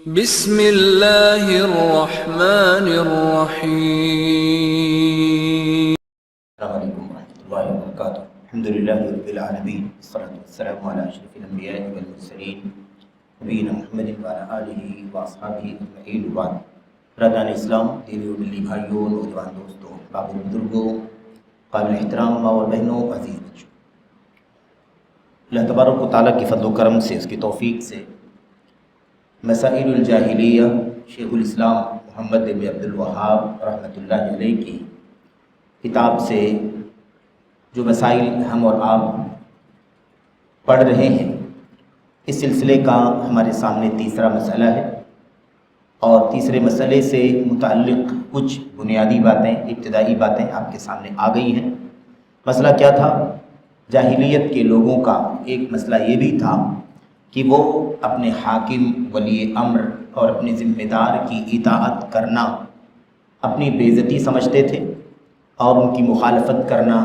بسم اللہ الرحمن الرحیم۔ السلام علیکم ورحمۃ اللہ وبرکاتہ۔ الحمدللہ رب العالمین، والصلاۃ والسلام علی اشرف الانبیاء والمرسلین نبینا محمد وعلی آلہ واصحابہ اجمعین وبعد۔ برادران اسلام، دینی و ملی بھائیوں، نوجوان دوستوں، بابر بزرگوں، قابل احترام ماں اور بہنوں، عزیز بچوں، اللہ تبارک و تعالیٰ کی فضل و کرم سے، اس کی توفیق سے مسائل الجاہلیہ شیخ الاسلام محمد بن عبد الوہاب رحمۃ اللہ علیہ کی کتاب سے جو مسائل ہم اور آپ پڑھ رہے ہیں، اس سلسلے کا ہمارے سامنے تیسرا مسئلہ ہے، اور تیسرے مسئلے سے متعلق کچھ بنیادی باتیں، ابتدائی باتیں آپ کے سامنے آ گئی ہیں۔ مسئلہ کیا تھا؟ جاہلیت کے لوگوں کا ایک مسئلہ یہ بھی تھا کہ وہ اپنے حاکم، ولی امر اور اپنے ذمہ دار کی اطاعت کرنا اپنی بے عزتی سمجھتے تھے، اور ان کی مخالفت کرنا،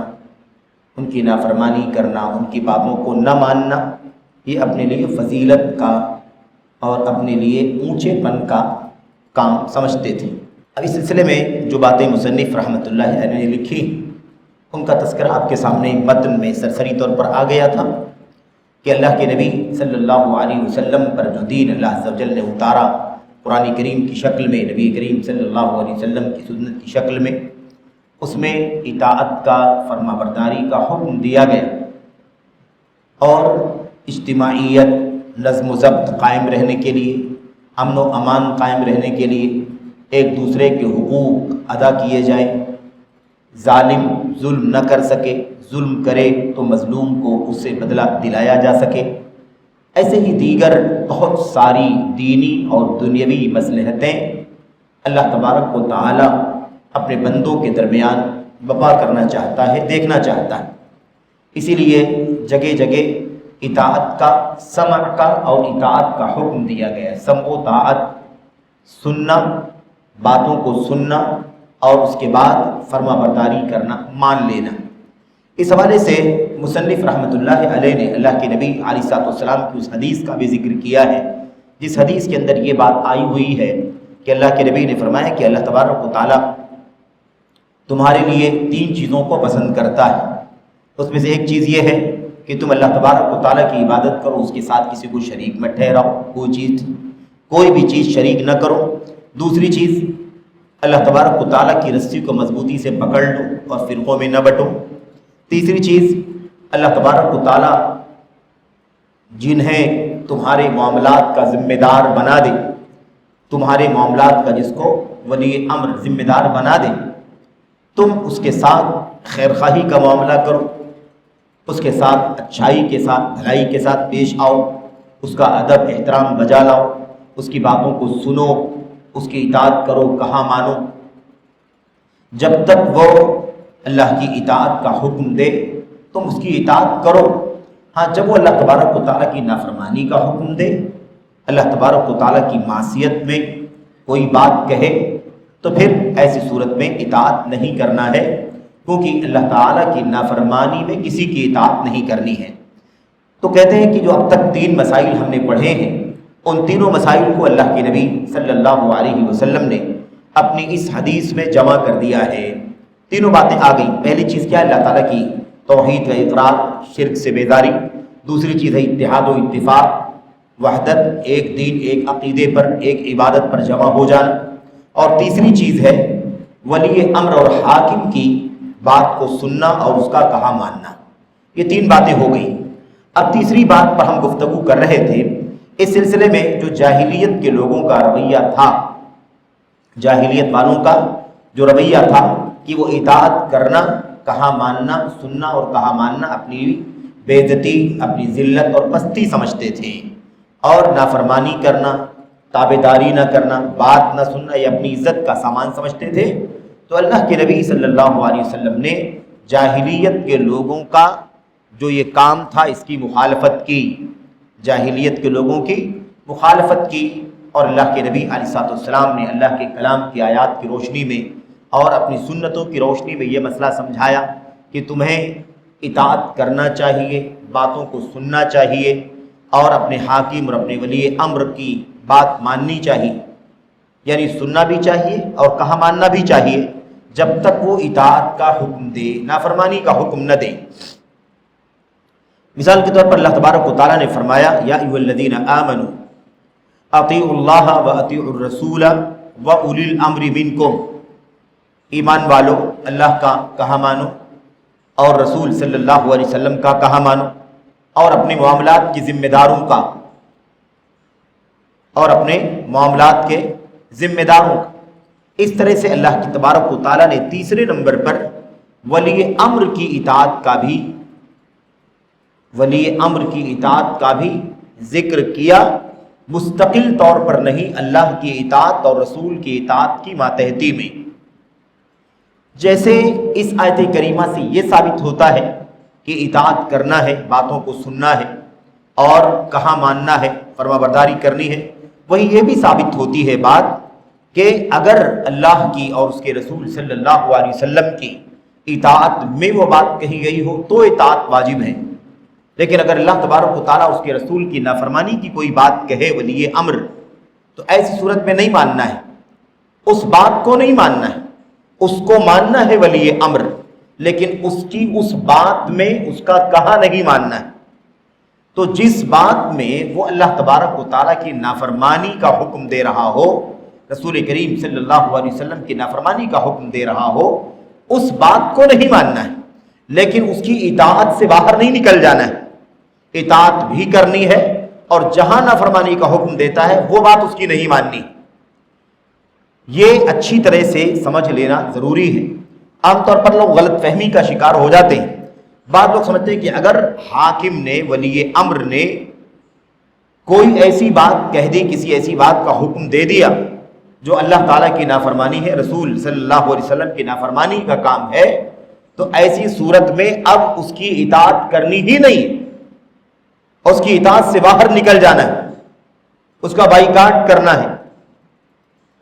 ان کی نافرمانی کرنا، ان کی باتوں کو نہ ماننا، یہ اپنے لیے فضیلت کا اور اپنے لیے اونچے پن کا کام سمجھتے تھے۔ اب اس سلسلے میں جو باتیں مصنف رحمۃ اللہ علیہ نے لکھی، ان کا تذکرہ آپ کے سامنے متن میں سرسری طور پر آ گیا تھا کہ اللہ کے نبی صلی اللہ علیہ وسلم پر جو دین اللہ عز و جل نے اتارا قرآن کریم کی شکل میں، نبی کریم صلی اللہ علیہ وسلم کی سنت کی شکل میں، اس میں اطاعت کا، فرما برداری کا حکم دیا گیا، اور اجتماعیت، نظم و ضبط قائم رہنے کے لیے، امن و امان قائم رہنے کے لیے ایک دوسرے کے حقوق ادا کیے جائیں، ظالم ظلم نہ کر سکے، ظلم کرے تو مظلوم کو اس سے بدلہ دلایا جا سکے۔ ایسے ہی دیگر بہت ساری دینی اور دنیاوی مصلحتیں اللہ تبارک و تعالی اپنے بندوں کے درمیان برپا کرنا چاہتا ہے، دیکھنا چاہتا ہے۔ اسی لیے جگہ جگہ اطاعت کا، سمع کا اور اطاعت کا حکم دیا گیا ہے۔ سمع و طاعت، سننا، باتوں کو سننا، اور اس کے بعد فرما برداری کرنا، مان لینا۔ اس حوالے سے مصنف رحمۃ اللہ علیہ نے اللہ کے نبی علیہ الصلوۃ والسلام کی اس حدیث کا بھی ذکر کیا ہے، جس حدیث کے اندر یہ بات آئی ہوئی ہے کہ اللہ کے نبی نے فرمایا کہ اللہ تبارک و تعالیٰ تمہارے لیے 3 چیزوں کو پسند کرتا ہے۔ اس میں سے ایک چیز یہ ہے کہ تم اللہ تبارک و تعالیٰ کی عبادت کرو، اس کے ساتھ کسی کو شریک مت ٹھہراؤ، کوئی بھی چیز شریک نہ کرو۔ دوسری چیز، اللہ تبارک و تعالیٰ کی رسی کو مضبوطی سے پکڑ لو اور فرقوں میں نہ بٹو۔ تیسری چیز، اللہ تبارک و تعالیٰ جنہیں تمہارے معاملات کا ذمہ دار بنا دے، تمہارے معاملات کا جس کو ولی امر ذمہ دار بنا دے، تم اس کے ساتھ خیر خواہی کا معاملہ کرو، اس کے ساتھ اچھائی کے ساتھ، بھلائی کے ساتھ پیش آؤ، اس کا ادب احترام بجا لاؤ، اس کی باتوں کو سنو، اس کی اطاعت کرو، کہا مانو۔ جب تک وہ اللہ کی اطاعت کا حکم دے تم اس کی اطاعت کرو۔ ہاں، جب وہ اللہ تبارک و تعالیٰ کی نافرمانی کا حکم دے، اللہ تبارک و تعالیٰ کی معصیت میں کوئی بات کہے، تو پھر ایسی صورت میں اطاعت نہیں کرنا ہے، کیونکہ اللہ تعالیٰ کی نافرمانی میں کسی کی اطاعت نہیں کرنی ہے۔ تو کہتے ہیں کہ جو اب تک 3 مسائل ہم نے پڑھے ہیں، ان تینوں مسائل کو اللہ کے نبی صلی اللہ علیہ وسلم نے اپنی اس حدیث میں جمع کر دیا ہے۔ تینوں باتیں آ گئیں۔ پہلی چیز کیا ہے؟ اللہ تعالیٰ کی توحید کا اقرار، شرک سے بیداری۔ دوسری چیز ہے اتحاد و اتفاق، وحدت، ایک دین، ایک عقیدے پر، ایک عبادت پر جمع ہو جانا۔ اور تیسری چیز ہے ولی امر اور حاکم کی بات کو سننا اور اس کا کہا ماننا۔ یہ 3 باتیں ہو گئیں۔ اب تیسری بات پر ہم گفتگو کر رہے تھے، اس سلسلے میں جو جاہلیت کے لوگوں کا رویہ تھا، جاہلیت والوں کا جو رویہ تھا کہ وہ اطاعت کرنا، کہا ماننا، سننا اور کہا ماننا اپنی بے عزتی، اپنی ذلت اور پستی سمجھتے تھے، اور نافرمانی کرنا، تابعداری نہ کرنا، بات نہ سننا یہ اپنی عزت کا سامان سمجھتے تھے۔ تو اللہ کے نبی صلی اللہ علیہ وسلم نے جاہلیت کے لوگوں کا جو یہ کام تھا اس کی مخالفت کی، جاہلیت کے لوگوں کی مخالفت کی، اور اللہ کے نبی علیہ الصلوۃ والسلام نے اللہ کے کلام کی آیات کی روشنی میں اور اپنی سنتوں کی روشنی میں یہ مسئلہ سمجھایا کہ تمہیں اطاعت کرنا چاہیے، باتوں کو سننا چاہیے، اور اپنے حاکم اور اپنے ولی امر کی بات ماننی چاہیے، یعنی سننا بھی چاہیے اور کہا ماننا بھی چاہیے، جب تک وہ اطاعت کا حکم دے، نافرمانی کا حکم نہ دے۔ مثال کے طور پر اللہ تبارک و تعالیٰ نے فرمایا یا ایھا الذین آمنوا اطیعوا اللہ واطیعوا الرسول واولی الامر منکم، ایمان والو اللہ کا کہا مانو اور رسول صلی اللہ علیہ وسلم کا کہا مانو، اور اپنے معاملات کی ذمہ داروں کا، اور اپنے معاملات کے ذمہ داروں کا۔ اس طرح سے اللہ کی تبارک و تعالیٰ نے تیسرے نمبر پر ولی امر کی اطاعت کا بھی ذکر کیا، مستقل طور پر نہیں، اللہ کی اطاعت اور رسول کی اطاعت کی ماتحتی میں۔ جیسے اس آیت کریمہ سے یہ ثابت ہوتا ہے کہ اطاعت کرنا ہے، باتوں کو سننا ہے اور کہا ماننا ہے، فرما برداری کرنی ہے، وہی یہ بھی ثابت ہوتی ہے بات کہ اگر اللہ کی اور اس کے رسول صلی اللہ علیہ وسلم کی اطاعت میں وہ بات کہی گئی ہو تو اطاعت واجب ہے، لیکن اگر اللہ تبارک و تعالیٰ اس کے رسول کی نافرمانی کی کوئی بات کہے ولی امر، تو ایسی صورت میں نہیں ماننا ہے، اس بات کو نہیں ماننا ہے، اس کو ماننا ہے ولی امر، لیکن اس بات میں اس کا کہا نہیں ماننا ہے۔ تو جس بات میں وہ اللہ تبارک و تعالیٰ کی نافرمانی کا حکم دے رہا ہو، رسول کریم صلی اللہ علیہ وسلم کی نافرمانی کا حکم دے رہا ہو، اس بات کو نہیں ماننا ہے، لیکن اس کی اطاعت سے باہر نہیں نکل جانا ہے، اطاعت بھی کرنی ہے، اور جہاں نافرمانی کا حکم دیتا ہے وہ بات اس کی نہیں ماننی۔ یہ اچھی طرح سے سمجھ لینا ضروری ہے۔ عام طور پر لوگ غلط فہمی کا شکار ہو جاتے ہیں، بعض لوگ سمجھتے ہیں کہ اگر حاکم نے، ولی امر نے کوئی ایسی بات کہہ دی، کسی ایسی بات کا حکم دے دیا جو اللہ تعالیٰ کی نافرمانی ہے، رسول صلی اللہ علیہ وسلم کی نافرمانی کا کام ہے، تو ایسی صورت میں اب اس کی اطاعت کرنی ہی نہیں، اس کی اطاعت سے باہر نکل جانا ہے، اس کا بائیکاٹ کرنا ہے،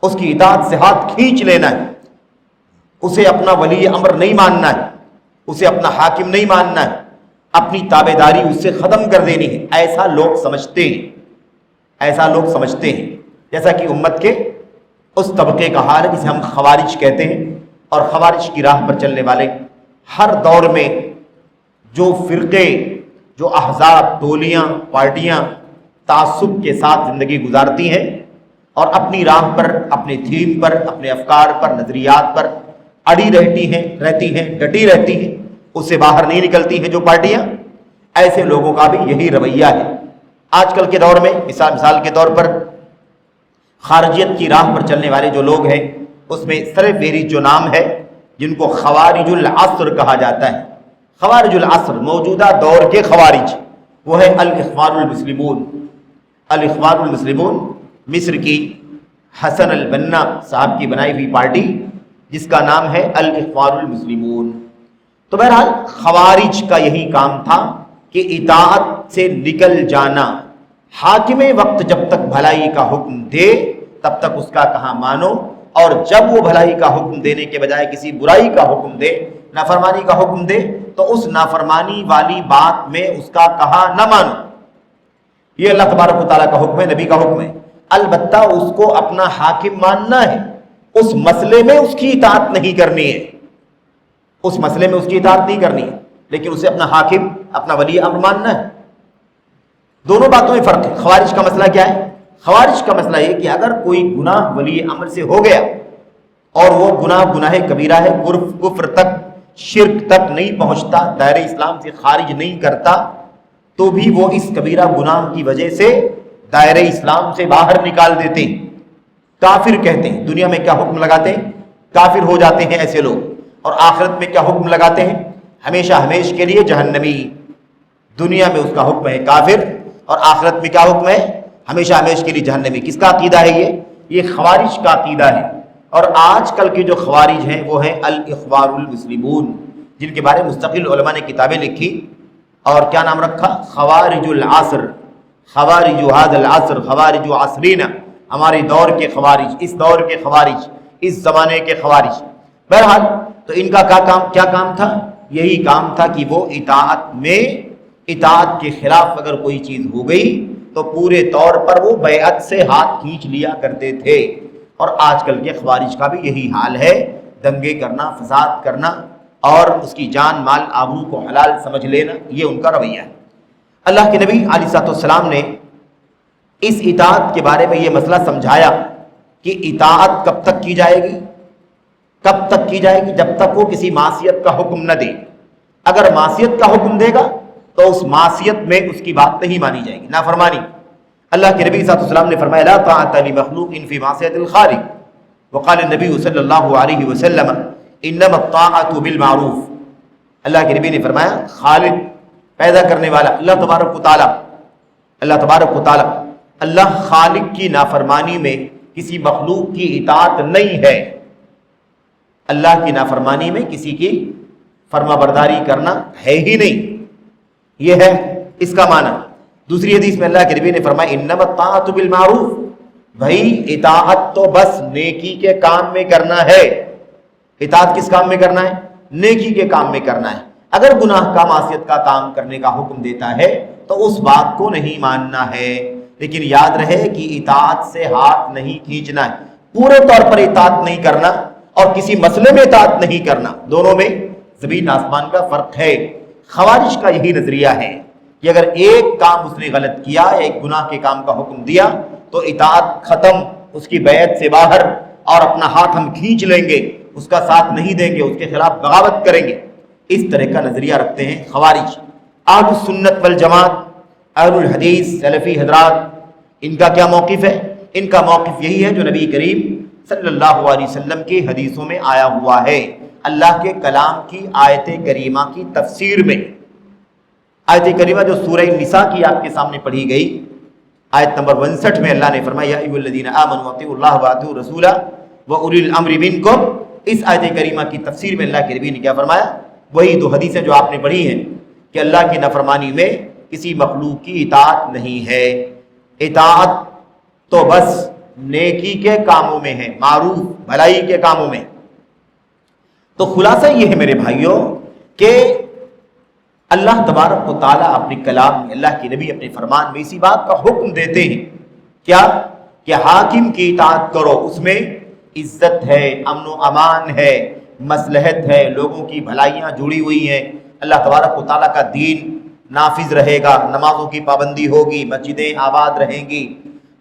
اس کی اطاعت سے ہاتھ کھینچ لینا ہے، اسے اپنا ولی امر نہیں ماننا ہے، اسے اپنا حاکم نہیں ماننا ہے، اپنی تابع داری اس سے ختم کر دینی ہے۔ ایسا لوگ سمجھتے ہیں، جیسا کہ امت کے اس طبقے کا حال ہے جسے ہم خوارج کہتے ہیں، اور خوارج کی راہ پر چلنے والے ہر دور میں جو فرقے، جو احزاب، ٹولیاں، پارٹیاں تعصب کے ساتھ زندگی گزارتی ہیں اور اپنی راہ پر، اپنے تھیم پر، اپنے افکار پر، نظریات پر اڑی رہتی ہیں، ڈٹی رہتی ہیں، اس سے باہر نہیں نکلتی ہیں جو پارٹیاں، ایسے لوگوں کا بھی یہی رویہ ہے۔ آج کل کے دور میں مثال کے طور پر خارجیت کی راہ پر چلنے والے جو لوگ ہیں، اس میں سر فہرست جو نام ہے، جن کو خوارج العصر کہا جاتا ہے، خوارج العصر، موجودہ دور کے خوارج، وہ ہے الاخوان المسلمون، مصر کی حسن البنا صاحب کی بنائی ہوئی پارٹی جس کا نام ہے الاخوان المسلمون۔ تو بہرحال خوارج کا یہی کام تھا کہ اطاعت سے نکل جانا، حاکم وقت جب تک بھلائی کا حکم دے تب تک اس کا کہا مانو، اور جب وہ بھلائی کا حکم دینے کے بجائے کسی برائی کا حکم دے، نافرمانی کا حکم دے، تو اس نافرمانی والی بات میں اس کا کہا نہ مانو۔ یہ اللہ تبارک و تعالیٰ کا حکم ہے، نبی کا حکم ہے، البتہ اس کو اپنا حاکم ماننا ہے، اس مسئلے میں اس کی اطاعت نہیں کرنی ہے، اس مسئلے میں اس کی اطاعت نہیں کرنی ہے، لیکن اسے اپنا حاکم، اپنا ولی امر ماننا ہے۔ دونوں باتوں میں فرق ہے۔ خوارج کا مسئلہ کیا ہے؟ خوارج کا مسئلہ یہ کہ اگر کوئی گناہ ولی امر سے ہو گیا اور وہ گناہ کبیرہ ہے، کفر تک، شرک تک نہیں پہنچتا، دائرہ اسلام سے خارج نہیں کرتا، تو بھی وہ اس کبیرہ گناہ کی وجہ سے دائرہ اسلام سے باہر نکال دیتے ہیں، کافر کہتے ہیں۔ دنیا میں کیا حکم لگاتے ہیں؟ کافر ہو جاتے ہیں ایسے لوگ، اور آخرت میں کیا حکم لگاتے ہیں؟ ہمیشہ ہمیش کے لیے جہنمی۔ دنیا میں اس کا حکم ہے کافر، اور آخرت میں کیا حکم ہے؟ ہمیشہ ہمیش کے لیے جہنمی۔ کس کا عقیدہ ہے یہ خوارج کا عقیدہ ہے۔ اور آج کل کے جو خوارج ہیں وہ ہیں الاخوان المسلمون، جن کے بارے میں مستقل علماء نے کتابیں لکھی، اور کیا نام رکھا؟ خوارج العصر، خوارج هذا العصر، خوارج عصرینا، ہمارے دور کے خوارج، اس دور کے خوارج، اس زمانے کے خوارج۔ بہرحال تو ان کا کیا کام تھا؟ یہی کام تھا کہ وہ اطاعت کے خلاف اگر کوئی چیز ہو گئی تو پورے طور پر وہ بیعت سے ہاتھ کھینچ لیا کرتے تھے۔ اور آج کل کے خوارج کا بھی یہی حال ہے، دنگے کرنا، فساد کرنا اور اس کی جان مال آبرو کو حلال سمجھ لینا، یہ ان کا رویہ ہے۔ اللہ کے نبی علیہ الصلوۃ والسلام نے اس اطاعت کے بارے میں یہ مسئلہ سمجھایا کہ اطاعت کب تک کی جائے گی؟ کب تک کی جائے گی؟ جب تک وہ کسی معصیت کا حکم نہ دے۔ اگر معصیت کا حکم دے گا تو اس معصیت میں اس کی بات نہیں مانی جائے گی، نافرمانی۔ اللہ کے نبی صلی اللہ علیہ وسلم نے فرمایا لا طاعۃ لمخلوق فی معصیۃ الخالق، وقال النبی صلی اللہ علیہ وسلم انما الطاعۃ بالمعروف۔ اللہ کے نبی نے فرمایا خالق پیدا کرنے والا اللہ تبارک و تعالی، اللہ خالق کی نافرمانی میں کسی مخلوق کی اطاعت نہیں ہے۔ اللہ کی نافرمانی میں کسی کی فرما برداری کرنا ہے ہی نہیں، یہ ہے اس کا معنی۔ دوسری حدیث میں اللہ کے نبی نے فرمایا انما الطاعۃ بالمعروف، بھائی اطاعت تو بس نیکی کے کام میں کرنا ہے۔ اطاعت کس کام میں کرنا ہے؟ نیکی کے کام میں کرنا ہے۔ اگر گناہ کا معصیت کا کام کرنے کا حکم دیتا ہے تو اس بات کو نہیں ماننا ہے، لیکن یاد رہے کہ اطاعت سے ہاتھ نہیں کھینچنا ہے، پورے طور پر اطاعت نہیں کرنا اور کسی مسئلے میں اطاعت نہیں کرنا، دونوں میں زمین آسمان کا فرق ہے۔ خوارج کا یہی نظریہ ہے کہ اگر ایک کام اس نے غلط کیا یا ایک گناہ کے کام کا حکم دیا تو اطاعت ختم، اس کی بیعت سے باہر، اور اپنا ہاتھ ہم کھینچ لیں گے، اس کا ساتھ نہیں دیں گے، اس کے خلاف بغاوت کریں گے۔ اس طرح کا نظریہ رکھتے ہیں خوارج۔ اہل السنت والجماعت، اہل الحدیث، سلفی حضرات، ان کا کیا موقف ہے؟ ان کا موقف یہی ہے جو نبی کریم صلی اللہ علیہ وسلم کی حدیثوں میں آیا ہوا ہے، اللہ کے کلام کی آیت کریمہ کی تفسیر میں۔ آیت کریمہ جو سورہ نساء کی آپ کے سامنے پڑھی گئی، آیت نمبر 59 میں اللہ نے فرمایا یا ایھا الذین آمنوا اطیعوا اللہ واطیعوا الرسول واولی الامر منکم۔ اس آیت کریمہ کی تفسیر میں اللہ کے نبی نے کیا فرمایا؟ وہی دو حدیثیں جو آپ نے پڑھی ہیں کہ اللہ کی نافرمانی میں کسی مخلوق کی اطاعت نہیں ہے، اطاعت تو بس نیکی کے کاموں میں ہے، معروف بھلائی کے کاموں میں۔ تو خلاصہ یہ ہے میرے بھائیوں کہ اللہ تبارک و تعالیٰ اپنے کلام میں، اللہ کے نبی اپنے فرمان میں اسی بات کا حکم دیتے ہیں، کیا کہ حاکم کی اطاعت کرو، اس میں عزت ہے، امن و امان ہے، مصلحت ہے، لوگوں کی بھلائیاں جڑی ہوئی ہیں، اللہ تبارک و تعالیٰ کا دین نافذ رہے گا، نمازوں کی پابندی ہوگی، مسجدیں آباد رہیں گی،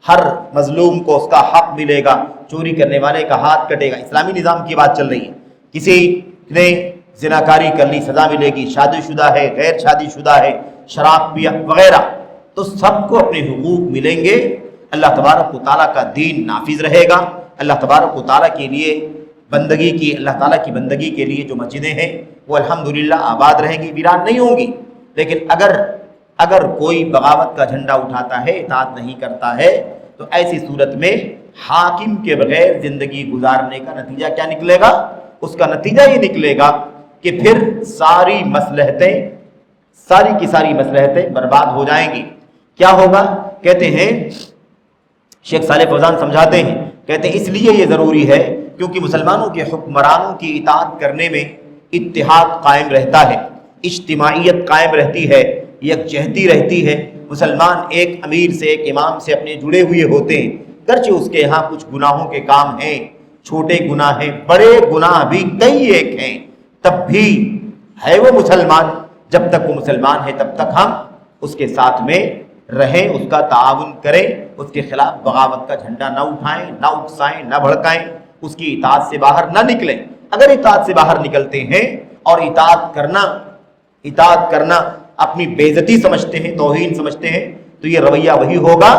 ہر مظلوم کو اس کا حق ملے گا، چوری کرنے والے کا ہاتھ کٹے گا۔ اسلامی نظام کی بات چل رہی ہے۔ کسی نے زناکاری کر لی سزا ملے گی، شادی شدہ ہے، غیر شادی شدہ ہے، شراب پیا وغیرہ، تو سب کو اپنے حقوق ملیں گے۔ اللہ تبارک و تعالیٰ کا دین نافذ رہے گا، اللہ تبارک و تعالیٰ کے لیے بندگی کی، اللہ تعالیٰ کی بندگی کے لیے جو مسجدیں ہیں وہ الحمدللہ آباد رہیں گی، ویران نہیں ہوں گی۔ لیکن اگر کوئی بغاوت کا جھنڈا اٹھاتا ہے، اطاعت نہیں کرتا ہے، تو ایسی صورت میں حاکم کے بغیر زندگی گزارنے کا نتیجہ کیا نکلے گا؟ اس کا نتیجہ یہ نکلے گا کہ پھر ساری کی ساری مصلحتیں برباد ہو جائیں گی۔ کیا ہوگا؟ کہتے ہیں شیخ صالح فوزان سمجھاتے ہیں، کہتے ہیں اس لیے یہ ضروری ہے کیونکہ مسلمانوں کے حکمرانوں کی اطاعت کرنے میں اتحاد قائم رہتا ہے، اجتماعیت قائم رہتی ہے، یکجہتی رہتی ہے۔ مسلمان ایک امیر سے، ایک امام سے اپنے جڑے ہوئے ہوتے ہیں، گرچہ اس کے یہاں کچھ گناہوں کے کام ہیں، چھوٹے گناہ ہیں، بڑے گناہ بھی کئی ایک ہیں، تب بھی ہے وہ مسلمان۔ جب تک وہ مسلمان ہے تب تک ہم اس کے ساتھ میں رہیں، اس کا تعاون کریں، اس کے خلاف بغاوت کا جھنڈا نہ اٹھائیں، نہ اکسائیں، نہ بھڑکائیں، اس کی اطاعت سے باہر نہ نکلیں۔ اگر اطاعت سے باہر نکلتے ہیں اور اطاعت کرنا اپنی بے عزتی سمجھتے ہیں، توہین سمجھتے ہیں، تو یہ رویہ وہی ہوگا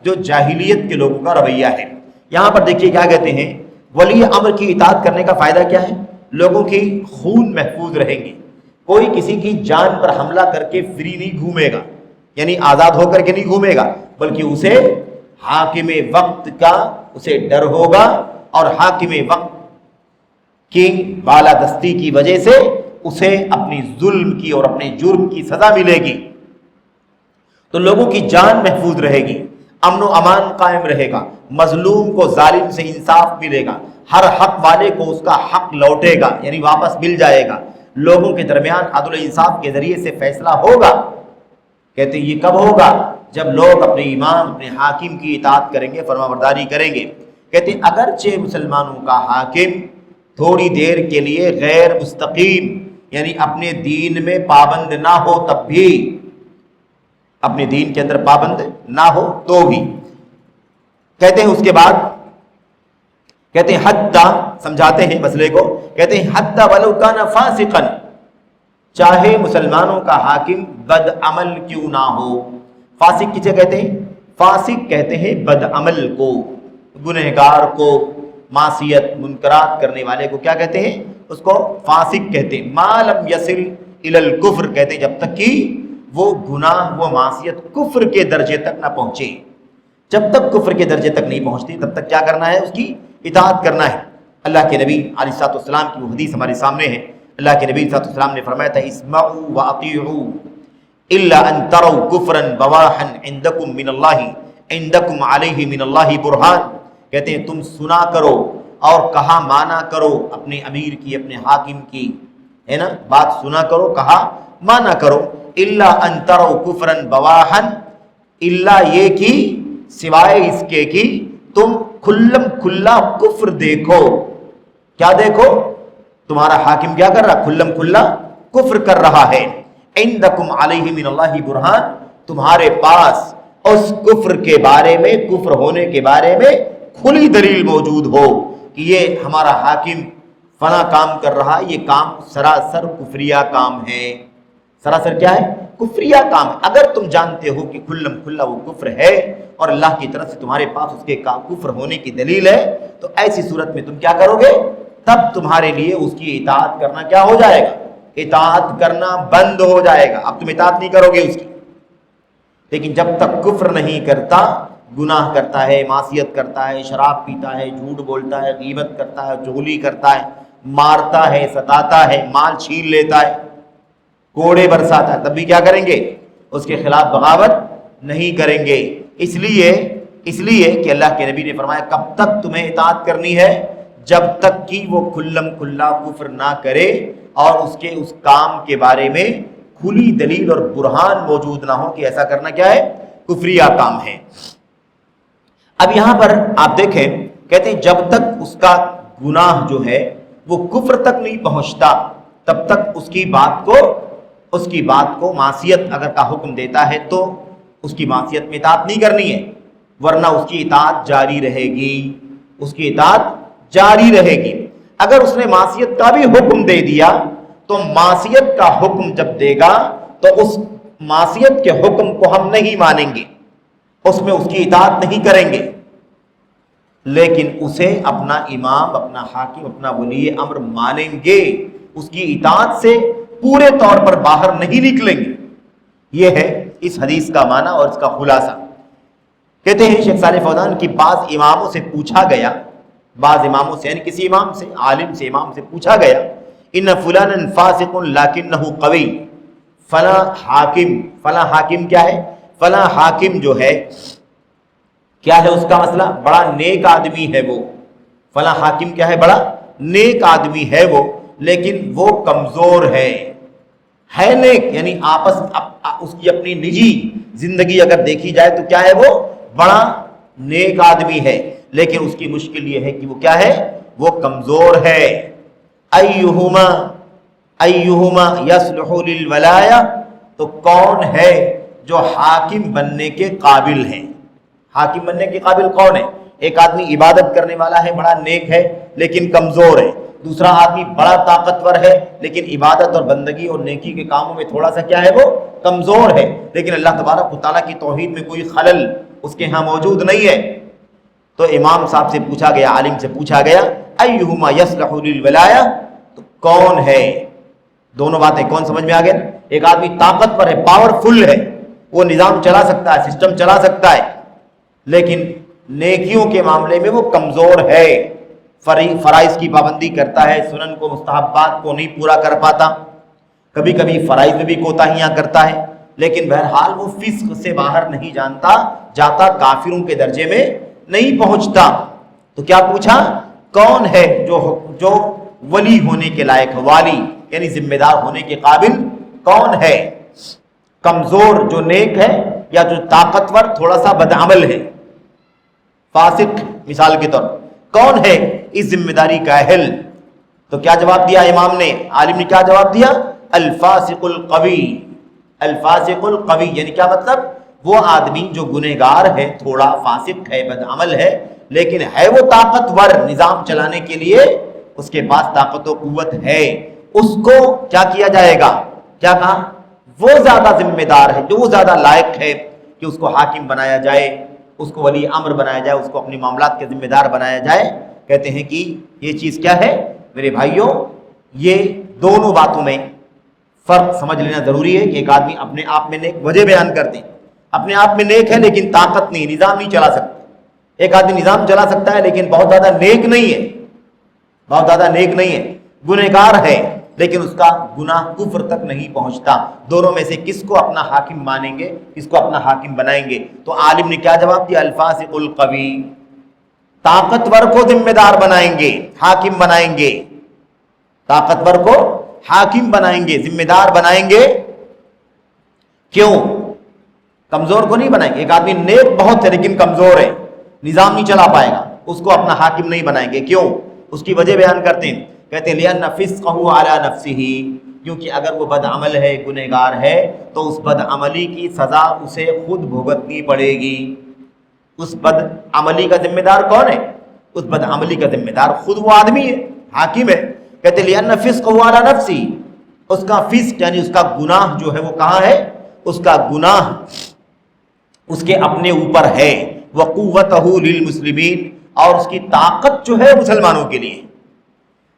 جو جاہلیت کے لوگوں کا رویہ ہے۔ یہاں پر دیکھیے کیا کہتے ہیں، ولی امر کی اطاعت کرنے کا فائدہ کیا ہے؟ لوگوں کی خون محفوظ رہیں گے، کوئی کسی کی جان پر حملہ کر کے فری نہیں گھومے گا، یعنی آزاد ہو کر کے نہیں گھومے گا، بلکہ اسے حاکم وقت کا اسے ڈر ہوگا، اور حاکم وقت کی بالادستی کی وجہ سے اسے اپنی ظلم کی اور اپنے جرم کی سزا ملے گی۔ تو لوگوں کی جان محفوظ رہے گی، امن و امان قائم رہے گا، مظلوم کو ظالم سے انصاف ملے گا، ہر حق والے کو اس کا حق لوٹے گا، یعنی واپس مل جائے گا، لوگوں کے درمیان عدل و انصاف کے ذریعے سے فیصلہ ہوگا۔ کہتے ہیں یہ کب ہوگا؟ جب لوگ اپنے امام اپنے حاکم کی اطاعت کریں گے، فرما برداری کریں گے. کہتے ہیں اگرچہ مسلمانوں کا حاکم تھوڑی دیر کے لیے غیر مستقیم یعنی اپنے دین میں پابند نہ ہو، تب بھی اپنے دین کے اندر پابند نہ ہو تو بھی. کہتے ہیں اس کے بعد کہتے ہیں حتی، سمجھاتے ہیں مسئلے کو، کہتے ہیں حتی ولو کان فاسقا، چاہے مسلمانوں کا حاکم بد عمل کیوں نہ ہو. فاسق کسے کہتے ہیں؟ فاسق کہتے ہیں بد عمل کو، گنہگار کو، معصیت منکرات کرنے والے کو کیا کہتے ہیں؟ اس کو فاسق کہتے ہیں. ما لم یصل الی الکفر، کہتے ہیں جب تک کہ وہ گناہ وہ معصیت کفر کے درجے تک نہ پہنچے. جب تک کفر کے درجے تک نہیں پہنچتی تب تک کیا کرنا ہے؟ اس کی اطاعت کرنا ہے. اللہ کے نبی علیہ الصلوۃ والسلام کی وہ حدیث ہمارے سامنے ہے. اللہ کے نبی علیہ الصلوۃ والسلام نے فرمایا تھا اسمعوا واطیعوا الا ان تروا کفرا بواحا عندکم من اللہ عندکم علیہ من اللہ برہان. کہتے ہیں تم سنا کرو اور کہا مانا کرو اپنے امیر کی، اپنے حاکم کی، ہے نا، بات سنا کرو، کہا مانا کرو. الا ان تروا کفرا بواحا، الا یہ کہ سوائے اس کے کہ تم کھلم کھلا کفر دیکھو. کیا دیکھو؟ تمہارا حاکم کیا کر رہا؟ کھلم کھلا کفر کر رہا ہے. عندکم علیہ من اللہ برہان، تمہارے پاس اس کفر کے بارے میں، کفر ہونے کے بارے میں کھلی دلیل موجود ہو کہ یہ ہمارا حاکم فلاں کام کر رہا ہے، یہ کام سراسر کفریہ کام ہے. سراسر کیا ہے؟ کفریہ کام. اگر تم جانتے ہو کہ کھلم کھلا وہ کفر ہے اور اللہ کی طرف سے تمہارے پاس اس کے کفر ہونے کی دلیل ہے، تو ایسی صورت میں تم کیا کرو گے؟ تب تمہارے لیے اس کی اطاعت کرنا کیا ہو جائے گا؟ اطاعت کرنا بند ہو جائے گا. اب تم اطاعت نہیں کرو گے اس کی. لیکن جب تک کفر نہیں کرتا، گناہ کرتا ہے، معصیت کرتا ہے، شراب پیتا ہے، جھوٹ بولتا ہے، غیبت کرتا ہے، چغلی کرتا ہے، مارتا ہے، ستاتا ہے، مال چھین لیتا ہے، کوڑے برساتا ہے، تب بھی کیا کریں گے؟ اس کے خلاف بغاوت نہیں کریں گے. اس لیے کہ اللہ کے نبی نے فرمایا کب تک تمہیں اطاعت کرنی ہے؟ جب تک کہ وہ کھلم کھلا کفر نہ کرے اور اس کے اس کام کے بارے میں کھلی دلیل اور برہان موجود نہ ہو کہ ایسا کرنا کیا ہے؟ کفریہ کام ہے. اب یہاں پر آپ دیکھیں، کہتے ہیں جب تک اس کا گناہ جو ہے وہ کفر تک نہیں پہنچتا تب تک اس کی بات کو معصیت اگر کا حکم دیتا ہے تو اس کی معصیت میں اطاعت نہیں کرنی ہے، ورنہ اس کی اطاعت جاری رہے گی. اس کی اطاعت جاری رہے گی. اگر اس نے معصیت کا بھی حکم دے دیا تو معصیت کا حکم جب دے گا تو اس معصیت کے حکم کو ہم نہیں مانیں گے، اس میں اس کی اطاعت نہیں کریں گے، لیکن اسے اپنا امام، اپنا حاکم، اپنا ولی امر مانیں گے. اس کی اطاعت سے پورے طور پر باہر نہیں نکلیں گے. یہ ہے اس حدیث کا معنی اور اس کا خلاصہ. کہتے ہیں شیخ صالح فوزان کی بعض اماموں سے پوچھا گیا، بعض اماموں سے یعنی کسی امام سے، عالم سے، امام سے پوچھا گیا ان فلانا فاسق لکنہ قوی، فلاں حاکم کیا ہے؟ فلاں حاکم جو ہے کیا ہے اس کا مسئلہ؟ بڑا نیک آدمی ہے وہ. فلاں حاکم کیا ہے؟ بڑا نیک آدمی ہے وہ، لیکن وہ کمزور ہے نیک یعنی اس کی اپنی نجی زندگی اگر دیکھی جائے تو کیا ہے؟ وہ بڑا نیک آدمی ہے، لیکن اس کی مشکل یہ ہے کہ وہ کیا ہے؟ وہ کمزور ہے. ایہما یصلح للولایہ، تو کون ہے جو حاکم بننے کے قابل ہے؟ حاکم بننے کے قابل کون ہے؟ ایک آدمی عبادت کرنے والا ہے، بڑا نیک ہے لیکن کمزور ہے. دوسرا آدمی بڑا طاقتور ہے لیکن عبادت اور بندگی اور نیکی کے کاموں میں تھوڑا سا کیا ہے؟ وہ کمزور ہے. لیکن اللہ تبارک و تعالیٰ کی توحید میں کوئی خلل اس کے ہاں موجود نہیں ہے. تو امام صاحب سے پوچھا گیا، عالم سے پوچھا گیا ایہما یصلح للولایہ، تو کون ہے؟ دونوں باتیں کون سمجھ میں آ گیا؟ ایک آدمی طاقتور ہے، پاورفل ہے، وہ نظام چلا سکتا ہے، سسٹم چلا سکتا ہے، لیکن نیکیوں کے معاملے میں وہ کمزور ہے. فرائض کی پابندی کرتا ہے، سنن کو، مستحبات کو نہیں پورا کر پاتا، کبھی کبھی فرائض میں بھی کوتاہیاں کرتا ہے، لیکن بہرحال وہ فسق سے باہر نہیں جاتا، کافروں کے درجے میں نہیں پہنچتا. تو کیا پوچھا؟ کون ہے جو ولی ہونے کے لائق ہے؟ والی یعنی ذمہ دار ہونے کے قابل کون ہے؟ کمزور جو نیک ہے یا جو طاقتور تھوڑا سا بدعمل ہے، فاسق مثال کے طور، کون ہے اس ذمہ داری کا اہل؟ تو کیا جواب دیا امام نے، عالم نے کیا جواب دیا؟ الفاسق القوی، الفاسق القوی، یعنی کیا مطلب؟ وہ آدمی جو گنہگار ہے، تھوڑا فاسق ہے، بدعمل ہے، لیکن ہے وہ طاقتور نظام چلانے کے لیے، اس کے پاس طاقت و قوت ہے، اس کو کیا کیا جائے گا؟ کیا کہا؟ وہ زیادہ ذمہ دار ہے، جو وہ زیادہ لائق ہے کہ اس کو حاکم بنایا جائے، اس کو ولی امر بنایا جائے، اس کو اپنی معاملات کے ذمہ دار بنایا جائے۔ کہتے ہیں کہ یہ چیز کیا ہے میرے بھائیوں؟ یہ دونوں باتوں میں فرق سمجھ لینا ضروری ہے کہ ایک آدمی اپنے آپ میں نیک، وجہ بیان کرتے ہیں، اپنے آپ میں نیک ہے لیکن طاقت نہیں، نظام نہیں چلا سکتا۔ ایک آدمی نظام چلا سکتا ہے لیکن بہت زیادہ نیک نہیں ہے، بہت زیادہ نیک نہیں ہے، گنہگار ہے لیکن اس کا گناہ کفر تک نہیں پہنچتا۔ دونوں میں سے کس کو اپنا حاکم مانیں گے، کس کو اپنا حاکم بنائیں گے؟ تو عالم نے کیا جواب دیا؟ الفاسق القوی، طاقتور کو ذمہ دار بنائیں گے، حاکم بنائیں گے، طاقتور کو حاکم بنائیں گے، ذمہ دار بنائیں گے۔ کیوں؟ کمزور کو نہیں بنائیں گے۔ ایک آدمی نیک بہت ہے لیکن کمزور ہے، نظام نہیں چلا پائے گا، اس کو اپنا حاکم نہیں بنائیں گے۔ کیوں؟ اس کی وجہ بیان کرتے ہیں، کہتے ہیں لِأَنَّ فِسْقَهُ عَلَى نَفْسِهِ، کیونکہ اگر وہ بدعمل ہے، گنہگار ہے، تو اس بدعملی کی سزا اسے خود بھگتنی پڑے گی۔ اس بدعملی کا ذمہ دار کون ہے؟ اس بدعملی کا ذمہ دار خود وہ آدمی ہے، حاکم ہے۔ کہتے ہیں لِأَنَّ فِسْقَهُ عَلَى نَفْسِهِ، اس کا فسق یعنی اس کا گناہ جو ہے وہ کہاں ہے؟ اس کا گناہ اس کے اپنے اوپر ہے۔ وَقُوَّتَهُ لِلْمُسْلِمِينَ، اور اس کی طاقت جو ہے مسلمانوں کے لیے،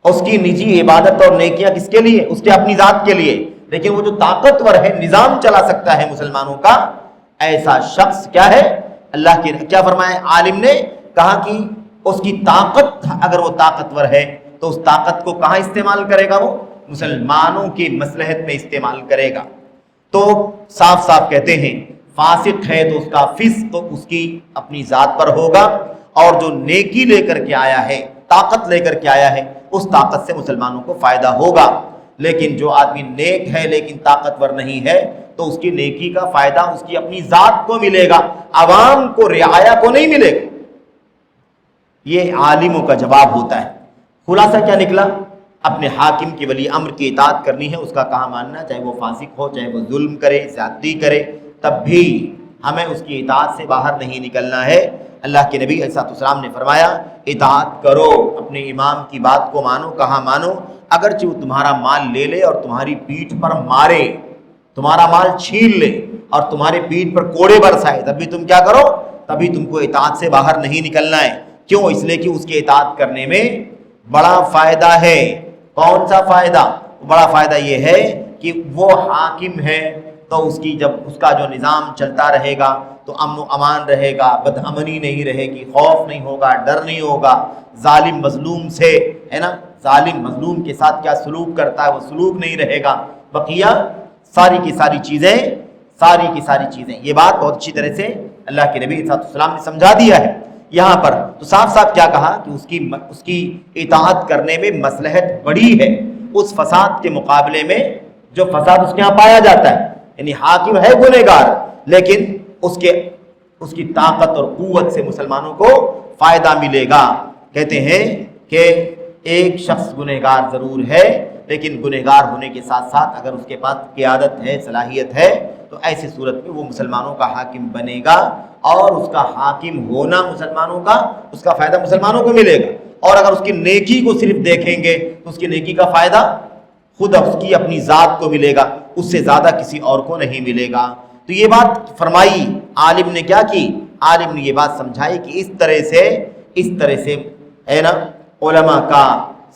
اس کی نجی عبادت اور نیکیاں کس کے لیے؟ اس کے اپنی ذات کے لیے، لیکن وہ جو طاقتور ہے، نظام چلا سکتا ہے مسلمانوں کا، ایسا شخص کیا ہے؟ اللہ کے کیا فرمایا عالم نے؟ کہا کہ اس کی طاقت، اگر وہ طاقتور ہے تو اس طاقت کو کہاں استعمال کرے گا؟ وہ مسلمانوں کی مصلحت میں استعمال کرے گا۔ تو صاف صاف کہتے ہیں فاسق ہے تو اس کا فسق اس کی اپنی ذات پر ہوگا، اور جو نیکی لے کر کے آیا ہے، طاقت لے کر کے آیا ہے، اس طاقت سے مسلمانوں کو فائدہ ہوگا۔ لیکن جو آدمی نیک ہے لیکن طاقتور نہیں ہے تو اس کی نیکی کا فائدہ اس کی اپنی ذات کو ملے گا، عوام کو، رعایا کو نہیں ملے گا۔ یہ عالموں کا جواب ہوتا ہے۔ خلاصہ کیا نکلا؟ اپنے حاکم کی ولی امر کی اطاعت کرنی ہے، اس کا کہا ماننا، چاہے وہ فاسق ہو، چاہے وہ ظلم کرے، زیادتی کرے، تب بھی ہمیں اس کی اطاعت سے باہر نہیں نکلنا ہے۔ اللہ کے نبی علیہ السلام نے فرمایا اطاعت کرو، اپنے امام کی بات کو مانو، کہا مانو، اگرچہ وہ تمہارا مال لے لے اور تمہاری پیٹھ پر مارے، تمہارا مال چھین لے اور تمہارے پیٹھ پر کوڑے برسائے، تب بھی تم کیا کرو؟ تبھی تم کو اطاعت سے باہر نہیں نکلنا ہے۔ کیوں؟ اس لیے کہ اس کی اطاعت کرنے میں بڑا فائدہ ہے۔ کون سا فائدہ؟ بڑا فائدہ یہ ہے کہ وہ حاکم ہے تو اس کی جب اس کا جو نظام چلتا رہے گا تو امن و امان رہے گا، بدامنی نہیں رہے گی، خوف نہیں ہوگا، ڈر نہیں ہوگا، ظالم مظلوم سے، ہے نا، ظالم مظلوم کے ساتھ کیا سلوک کرتا ہے وہ سلوک نہیں رہے گا، بقیہ ساری کی ساری چیزیں یہ بات بہت اچھی طرح سے اللہ کے نبی صلی اللہ علیہ وسلم نے سمجھا دیا ہے یہاں پر۔ تو صاف صاف کیا کہا کہ اس کی اطاعت کرنے میں مصلحت بڑی ہے اس فساد کے مقابلے میں جو فساد اس کے یہاں پایا جاتا ہے۔ یعنی حاکم ہے گنہگار لیکن اس کی طاقت اور قوت سے مسلمانوں کو فائدہ ملے گا۔ کہتے ہیں کہ ایک شخص گنہگار ضرور ہے لیکن گنہگار ہونے کے ساتھ ساتھ اگر اس کے پاس قیادت ہے، صلاحیت ہے، تو ایسی صورت میں وہ مسلمانوں کا حاکم بنے گا، اور اس کا حاکم ہونا مسلمانوں کا، اس کا فائدہ مسلمانوں کو ملے گا۔ اور اگر اس کی نیکی کو صرف دیکھیں گے تو اس کی نیکی کا فائدہ خود اس کی اپنی ذات کو ملے گا، اس سے زیادہ کسی اور کو نہیں ملے گا۔ تو یہ بات فرمائی عالم نے، کیا کی؟ عالم نے یہ بات سمجھائی کہ اس طرح سے ہے نا علماء کا،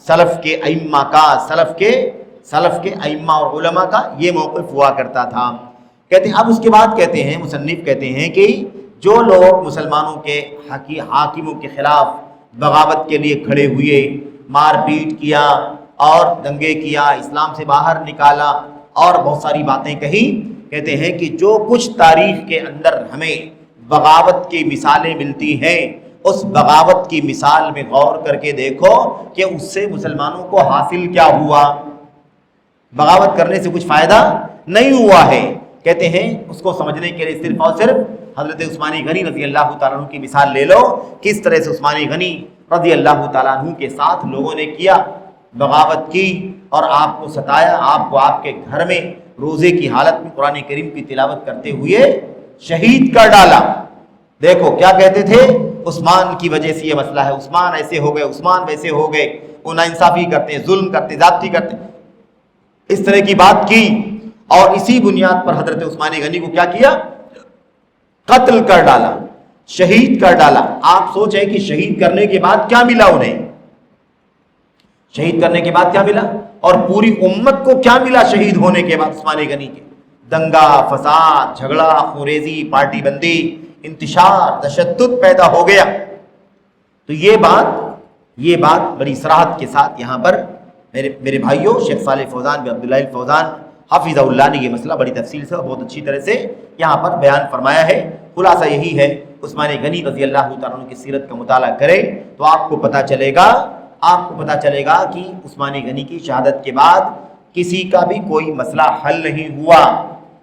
سلف کے ائمہ کا، سلف کے ائمہ اور علماء کا یہ موقف ہوا کرتا تھا۔ کہتے ہیں اب اس کے بعد کہتے ہیں مصنف کہتے ہیں کہ جو لوگ مسلمانوں کے حاکموں کے خلاف بغاوت کے لیے کھڑے ہوئے، مار پیٹ کیا اور دنگے کیا، اسلام سے باہر نکالا اور بہت ساری باتیں کہی، کہتے ہیں کہ جو کچھ تاریخ کے اندر ہمیں بغاوت کی مثالیں ملتی ہیں، اس بغاوت کی مثال میں غور کر کے دیکھو کہ اس سے مسلمانوں کو حاصل کیا ہوا۔ بغاوت کرنے سے کچھ فائدہ نہیں ہوا ہے، کہتے ہیں اس کو سمجھنے کے لیے صرف اور صرف حضرت عثمان غنی رضی اللہ تعالیٰ عنہ کی مثال لے لو، کس طرح سے عثمان غنی رضی اللہ تعالیٰ عنہ کے ساتھ لوگوں نے کیا، بغاوت کی اور آپ کو ستایا، آپ کو آپ کے گھر میں روزے کی حالت میں قرآن کریم کی تلاوت کرتے ہوئے شہید کر ڈالا۔ دیکھو کیا کہتے تھے، عثمان کی وجہ سے یہ مسئلہ ہے، عثمان ایسے ہو گئے، عثمان ویسے ہو گئے، وہ ناانصافی کرتے ہیں، ظلم کرتے ہیں، زیادتی کرتے ہیں، اس طرح کی بات کی۔ اور اسی بنیاد پر حضرت عثمان غنی کو کیا کیا، قتل کر ڈالا، شہید کر ڈالا۔ آپ سوچیں کہ شہید کرنے کے بعد کیا ملا انہیں، شہید کرنے کے بعد کیا ملا، اور پوری امت کو کیا ملا شہید ہونے کے بعد عثمان غنی کے، دنگا فساد، جھگڑا، خوریزی، پارٹی بندی، انتشار، تشدد پیدا ہو گیا۔ تو یہ بات بڑی صراحت کے ساتھ یہاں پر میرے بھائیوں شیخ صالح فوزان بن عبداللہ الفوزان حفظہ اللہ نے یہ مسئلہ بڑی تفصیل سے اور بہت اچھی طرح سے یہاں پر بیان فرمایا ہے۔ خلاصہ یہی ہے، عثمان غنی رضی اللہ تعالیٰ عنہ کی سیرت کا مطالعہ کریں تو آپ کو پتہ چلے گا کہ عثمان غنی کی شہادت کے بعد کسی کا بھی کوئی مسئلہ حل نہیں ہوا،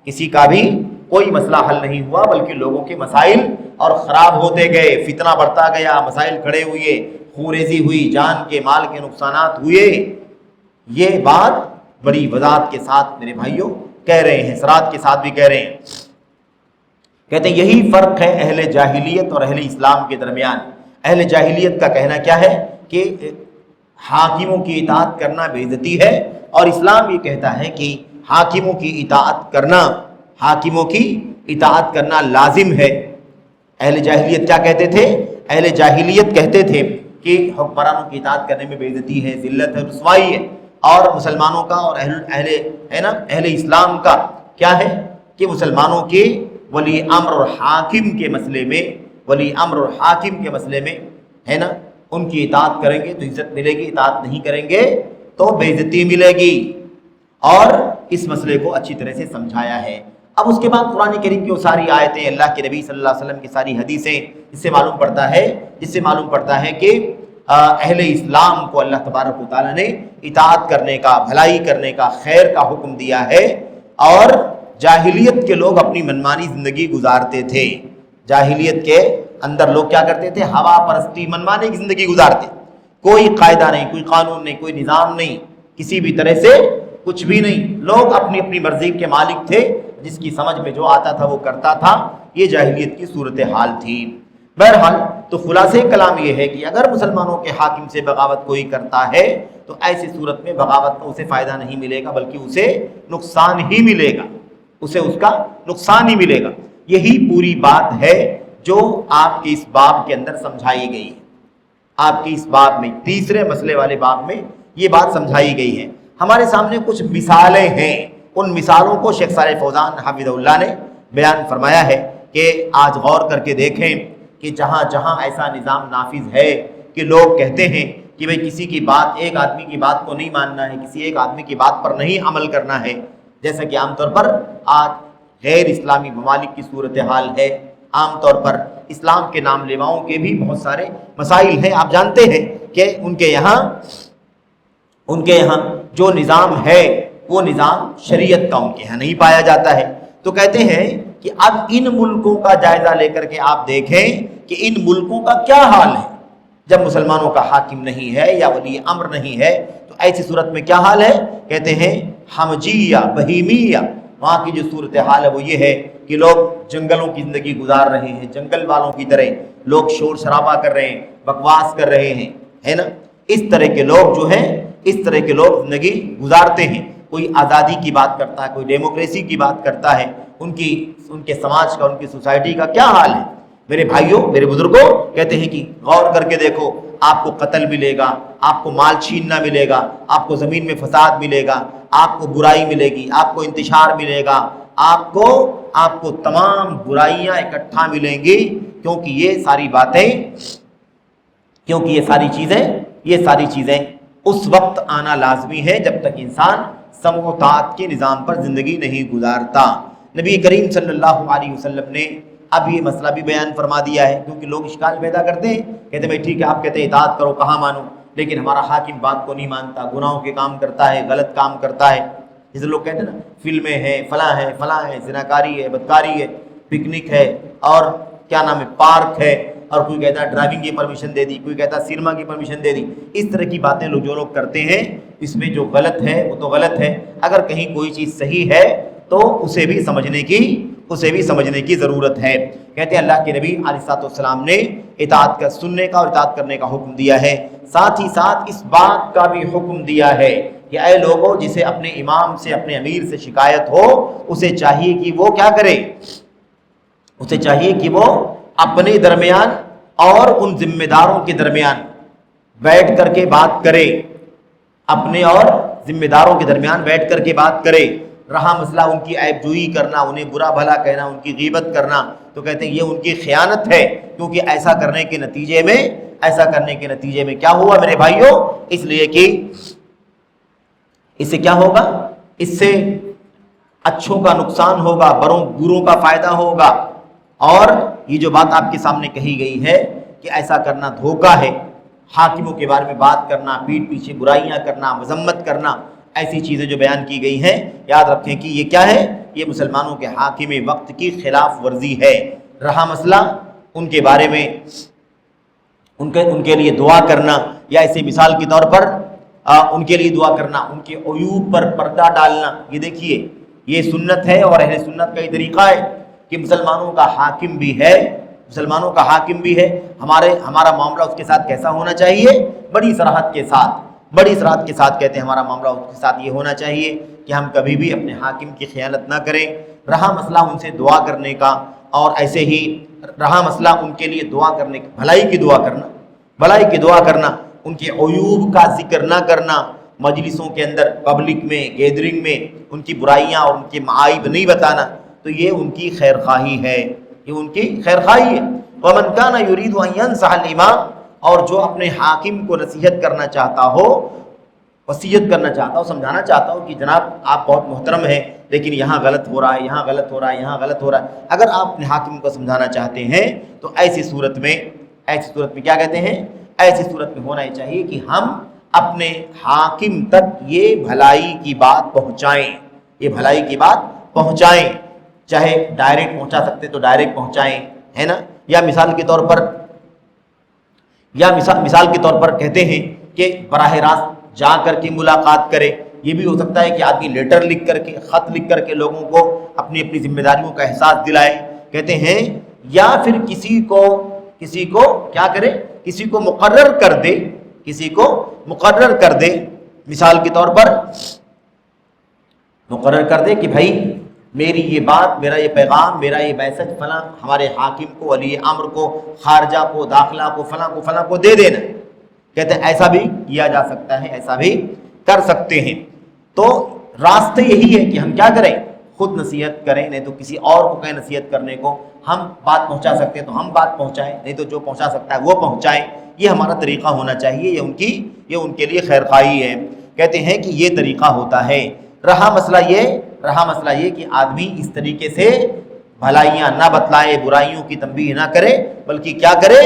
کسی کا بھی کوئی مسئلہ حل نہیں ہوا، بلکہ لوگوں کے مسائل اور خراب ہوتے گئے، فتنہ بڑھتا گیا، مسائل کھڑے ہوئے، خوریزی ہوئی، جان کے مال کے نقصانات ہوئے۔ یہ بات بڑی وضاحت کے ساتھ میرے بھائیوں کہہ رہے ہیں، صراحت کے ساتھ بھی کہہ رہے ہیں۔ کہتے ہیں یہی فرق ہے اہل جاہلیت اور اہل اسلام کے درمیان۔ اہل جاہلیت کا کہنا کیا ہے کہ حاکموں کی اطاعت کرنا بے عزتی ہے، اور اسلام یہ کہتا ہے کہ حاکموں کی اطاعت کرنا لازم ہے۔ اہل جاہلیت کیا کہتے تھے، اہل جاہلیت کہتے تھے کہ حکمرانوں کی اطاعت کرنے میں بے عزتی ہے، ذلت ہے، رسوائی ہے، اور مسلمانوں کا اور اہل اسلام کا کیا ہے کہ مسلمانوں کے ولی امر اور حاکم کے مسئلے میں ہے نا، ان کی اطاعت کریں گے تو عزت ملے گی، اطاعت نہیں کریں گے تو بے عزتی ملے گی، اور اس مسئلے کو اچھی طرح سے سمجھایا ہے۔ اب اس کے بعد قرآن کریم کی وہ ساری آیتیں، اللہ کے نبی صلی اللہ علیہ وسلم کی ساری حدیثیں، جس سے معلوم پڑتا ہے کہ اہل اسلام کو اللہ تبارک و تعالیٰ نے اطاعت کرنے کا، بھلائی کرنے کا، خیر کا حکم دیا ہے، اور جاہلیت کے لوگ اپنی منمانی زندگی گزارتے تھے۔ جاہلیت کے اندر لوگ کیا کرتے تھے، ہوا پرستی، منمانی کی زندگی گزارتے، کوئی قاعدہ نہیں، کوئی قانون نہیں، کوئی نظام نہیں، کسی بھی طرح سے کچھ بھی نہیں، لوگ اپنی اپنی مرضی کے مالک تھے، جس کی سمجھ میں جو آتا تھا وہ کرتا تھا۔ یہ جاہلیت کی صورتحال تھی۔ بہرحال تو خلاصہ کلام یہ ہے کہ اگر مسلمانوں کے حاکم سے بغاوت کوئی کرتا ہے تو ایسی صورت میں بغاوت کا اسے فائدہ نہیں ملے گا، بلکہ اسے نقصان ہی ملے گا، اسے اس کا نقصان ہی ملے گا۔ یہی پوری بات ہے جو آپ کے اس باب کے اندر سمجھائی گئی ہے۔ آپ کی اس باب میں، تیسرے مسئلے والے باب میں یہ بات سمجھائی گئی ہے۔ ہمارے سامنے کچھ مثالیں ہیں، ان مثالوں کو شیخ صالح فوزان حفظہ اللہ نے بیان فرمایا ہے کہ آج غور کر کے دیکھیں کہ جہاں جہاں ایسا نظام نافذ ہے کہ لوگ کہتے ہیں کہ بھئی کسی کی بات، ایک آدمی کی بات کو نہیں ماننا ہے، کسی ایک آدمی کی بات پر نہیں عمل کرنا ہے، جیسا کہ عام طور پر آج غیر اسلامی ممالک کی صورتحال ہے۔ عام طور پر اسلام کے نام لیواؤں کے بھی بہت سارے مسائل ہیں۔ آپ جانتے ہیں کہ ان کے یہاں جو نظام ہے وہ نظام شریعت کا ان کے یہاں نہیں پایا جاتا ہے۔ تو کہتے ہیں کہ اب ان ملکوں کا جائزہ لے کر کے آپ دیکھیں کہ ان ملکوں کا کیا حال ہے جب مسلمانوں کا حاکم نہیں ہے یا ولی امر نہیں ہے، تو ایسی صورت میں کیا حال ہے؟ کہتے ہیں ہمجیہ، بہیمیہ، وہاں کی جو صورتحال ہے وہ یہ ہے کہ لوگ جنگلوں کی زندگی گزار رہے ہیں، جنگل والوں کی طرح لوگ شور شرابہ کر رہے ہیں، بکواس کر رہے ہیں، ہے نا۔ اس طرح کے لوگ زندگی گزارتے ہیں۔ کوئی آزادی کی بات کرتا ہے، کوئی ڈیموکریسی کی بات کرتا ہے۔ ان کے سماج کا، ان کی سوسائٹی کا کیا حال ہے؟ میرے بھائیوں، میرے بزرگوں، کہتے ہیں کہ غور کر کے دیکھو، آپ کو قتل ملے گا، آپ کو مال چھیننا ملے گا، آپ کو زمین میں فساد ملے گا، آپ کو برائی ملے گی، آپ کو انتشار ملے گا، آپ کو تمام برائیاں اکٹھا ملیں گی، کیونکہ یہ ساری چیزیں اس وقت آنا لازمی ہے جب تک انسان سمع و طاعت کے نظام پر زندگی نہیں گزارتا۔ نبی کریم صلی اللہ علیہ وسلم نے اب یہ مسئلہ بھی بیان فرما دیا ہے، کیونکہ لوگ اشکال پیدا کرتے ہیں، کہتے ہیں بھائی ٹھیک ہے، آپ کہتے ہیں اطاعت کرو، کہاں مانو، لیکن ہمارا حاکم بات کو نہیں مانتا، گناہوں کے کام کرتا ہے، غلط کام کرتا ہے۔ جیسے لوگ کہتے ہیں نا فلمیں ہیں، فلاں ہے، زناکاری ہے، بدکاری ہے، پکنک ہے، اور کیا نام ہے، پارک ہے، اور کوئی کہتا ہے ڈرائیونگ کی پرمیشن دے دی، کوئی کہتا ہے سینما کی پرمیشن دے دی. اس طرح کی باتیں جو لوگ کرتے ہیں اس میں جو غلط ہے وہ تو غلط ہے. اگر کہیں کوئی چیز صحیح ہے تو اسے بھی سمجھنے کی ضرورت ہے. کہتے ہیں اللہ کے نبی علیہ الصلوۃ والسلام نے اطاعت کا سننے کا اور اطاعت کرنے کا حکم دیا ہے. ساتھ ہی ساتھ اس بات کا بھی حکم دیا ہے کہ اے لوگوں، جسے اپنے امام سے، اپنے امیر سے شکایت ہو، اسے چاہیے کہ وہ کیا کرے، اسے چاہیے کہ وہ اپنے درمیان اور ان ذمہ داروں کے درمیان بیٹھ کر کے بات کرے، اپنے اور ذمہ داروں کے درمیان بیٹھ کر کے بات کرے. رہا مسئلہ ان کی عیب جوئی کرنا، انہیں برا بھلا کہنا، ان کی غیبت کرنا، تو کہتے ہیں یہ ان کی خیانت ہے، کیونکہ ایسا کرنے کے نتیجے میں کیا ہوا میرے بھائیوں؟ اس لیے کہ اس سے کیا ہوگا، اس سے اچھوں کا نقصان ہوگا، بروں کا فائدہ ہوگا. اور یہ جو بات آپ کے سامنے کہی گئی ہے کہ ایسا کرنا دھوکہ ہے، حاکموں کے بارے میں بات کرنا، پیٹھ پیچھے برائیاں کرنا، مذمت کرنا، ایسی چیزیں جو بیان کی گئی ہیں، یاد رکھیں کہ یہ کیا ہے، یہ مسلمانوں کے حاکم وقت کی خلاف ورزی ہے. رہا مسئلہ ان کے بارے میں ان کے لیے دعا کرنا، یا ایسے مثال کے طور پر ان کے لیے دعا کرنا، ان کے عیوب پر پردہ ڈالنا، یہ دیکھیے یہ سنت ہے، اور اہل سنت کا یہ طریقہ ہے کہ مسلمانوں کا حاکم بھی ہے، ہمارا معاملہ اس کے ساتھ کیسا ہونا چاہیے، بڑی صراحت کے ساتھ کہتے ہیں ہمارا معاملہ اس کے ساتھ یہ ہونا چاہیے کہ ہم کبھی بھی اپنے حاکم کی خیانت نہ کریں. رہا مسئلہ ان سے دعا کرنے کا، اور ایسے ہی رہا مسئلہ ان کے لیے دعا کرنے کا، بھلائی کی دعا کرنا، ان کے عیوب کا ذکر نہ کرنا، مجلسوں کے اندر، پبلک میں، گیدرنگ میں ان کی برائیاں اور ان کے معائب نہیں بتانا، تو یہ ان کی خیر خواہی ہے، وَمَنْ كَانَ يُرِيدُ أَنْ يَنْصَحَ الْإِمَامَ، اور جو اپنے حاکم کو نصیحت کرنا چاہتا ہو، سمجھانا چاہتا ہو کہ جناب آپ بہت محترم ہیں لیکن یہاں غلط ہو رہا ہے، یہاں غلط ہو رہا ہے. اگر آپ اپنے حاکم کو سمجھانا چاہتے ہیں تو ایسی صورت میں کیا کہتے ہیں، ایسی صورت میں ہونا ہی چاہیے کہ ہم اپنے حاکم تک یہ بھلائی کی بات پہنچائیں، چاہے ڈائریکٹ پہنچا سکتے تو ڈائریکٹ پہنچائیں، ہے نا، یا مثال کے طور پر کہتے ہیں کہ براہ راست جا کر کے ملاقات کرے. یہ بھی ہو سکتا ہے کہ آدمی لیٹر لکھ کر کے، خط لکھ کر کے لوگوں کو اپنی ذمہ داریوں کا احساس دلائے، کہتے ہیں، یا پھر کسی کو کیا کرے، کسی کو مقرر کر دے، مثال کے طور پر مقرر کر دے کہ بھائی میری یہ بات، میرا یہ پیغام، میرا یہ میسج فلاں ہمارے حاکم کو، ولی امر کو، خارجہ کو، داخلہ کو، فلاں کو دے دینا. کہتے ہیں ایسا بھی کیا جا سکتا ہے، ایسا بھی کر سکتے ہیں. تو راستے یہی ہے کہ ہم کیا کریں، خود نصیحت کریں، نہیں تو کسی اور کو کہیں نصیحت کرنے کو. ہم بات پہنچا سکتے ہیں تو ہم بات پہنچائیں، نہیں تو جو پہنچا سکتا ہے وہ پہنچائیں. یہ ہمارا طریقہ ہونا چاہیے، یہ ان کے لیے خیر خواہی ہے. کہتے ہیں کہ یہ طریقہ ہوتا ہے. رہا مسئلہ یہ کہ آدمی اس طریقے سے بھلائیاں نہ بتلائے، برائیوں کی تنبیہ نہ کرے، بلکہ کیا کرے،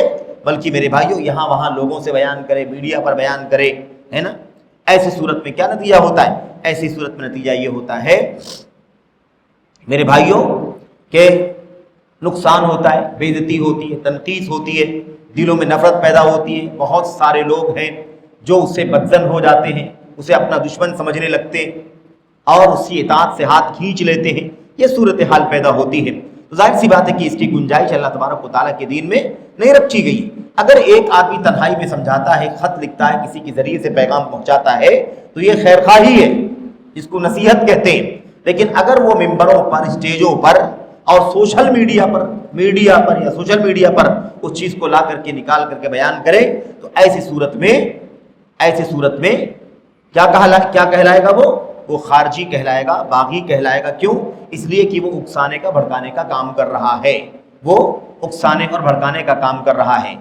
بلکہ میرے بھائیوں یہاں وہاں لوگوں سے بیان کرے، میڈیا پر بیان کرے، ہے نا. ایسی صورت میں کیا نتیجہ ہوتا ہے، ایسی صورت میں نتیجہ یہ ہوتا ہے میرے بھائیوں کہ نقصان ہوتا ہے، بے عزتی ہوتی ہے، تنقیص ہوتی ہے، دلوں میں نفرت پیدا ہوتی ہے. بہت سارے لوگ ہیں جو اس سے بدظن ہو جاتے ہیں، اسے اپنا دشمن سمجھنے لگتے اور اس کی اطاعت سے ہاتھ کھینچ لیتے ہیں. یہ صورتحال پیدا ہوتی ہے. تو ظاہر سی بات ہے کہ اس کی گنجائش اللہ تبارک و تعالیٰ کے دین میں نہیں رکھی گئی. اگر ایک آدمی تنہائی میں سمجھاتا ہے، خط لکھتا ہے، کسی کے ذریعے سے پیغام پہنچاتا ہے، تو یہ خیر خواہی ہے، جس کو نصیحت کہتے ہیں. لیکن اگر وہ ممبروں پر، اسٹیجوں پر اور سوشل میڈیا پر اس چیز کو لا کر کے نکال کر کے بیان کرے، تو ایسی صورت میں کیا کہلائے گا، وہ خارجی کہلائے گا، باغی کہلائے گا. کیوں؟ اس لیے کہ وہ اکسانے کا بھڑکانے کا کام کر رہا ہے.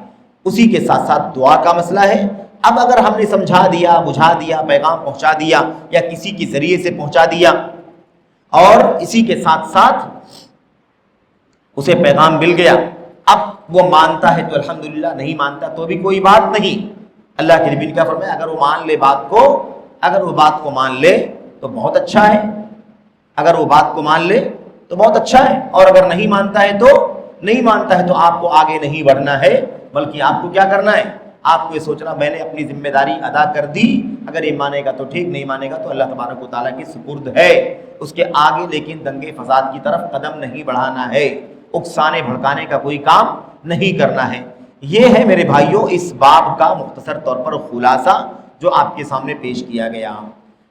اسی کے ساتھ ساتھ دعا کا مسئلہ ہے. اب اگر ہم نے سمجھا دیا، بجھا دیا، پیغام پہنچا دیا یا کسی کے ذریعے سے پہنچا دیا اور اسی کے ساتھ ساتھ اسے پیغام مل گیا، اب وہ مانتا ہے تو الحمدللہ، نہیں مانتا تو بھی کوئی بات نہیں. اللہ کے نبی نے کیا فرمایا، اگر وہ بات کو مان لے تو بہت اچھا ہے، اگر وہ بات کو مان لے تو بہت اچھا ہے، اور اگر نہیں مانتا ہے تو آپ کو آگے نہیں بڑھنا ہے، بلکہ آپ کو کیا کرنا ہے، آپ کو یہ سوچنا میں نے اپنی ذمہ داری ادا کر دی، اگر یہ مانے گا تو ٹھیک، نہیں مانے گا تو اللہ تبارک و تعالیٰ کی سپرد ہے، اس کے آگے لیکن دنگے فساد کی طرف قدم نہیں بڑھانا ہے، اکسانے بھڑکانے کا کوئی کام نہیں کرنا ہے۔ یہ ہے میرے بھائیوں اس باب کا مختصر طور پر خلاصہ جو آپ کے سامنے پیش کیا گیا،